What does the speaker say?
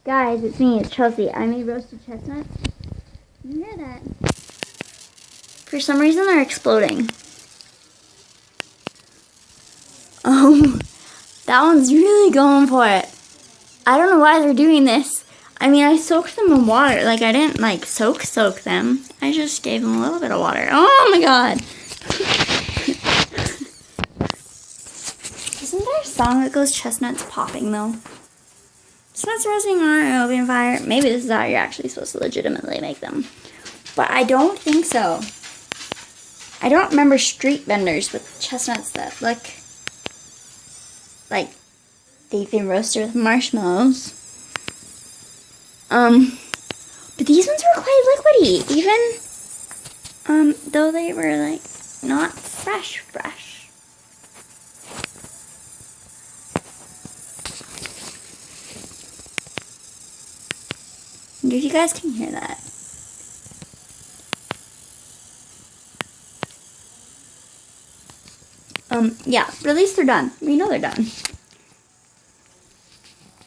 Guys, it's me, it's Chelsea. I made roasted chestnuts. You hear that? For some reason, they're exploding. That one's really going for it. I don't know why they're doing this. I mean, I soaked them in water. Like, I didn't, like, soak them. I just gave them a little bit of water. Oh, my God. Isn't there a song that goes chestnuts popping, though? Chestnuts roasting on an open fire. Maybe this is how you're actually supposed to legitimately make them. But I don't think so. I don't remember street vendors with chestnuts that look like they've been roasted with marshmallows. But these ones were quite liquidy, even though they were like not fresh. I wonder if you guys can hear that. Yeah, but at least they're done. We know they're done.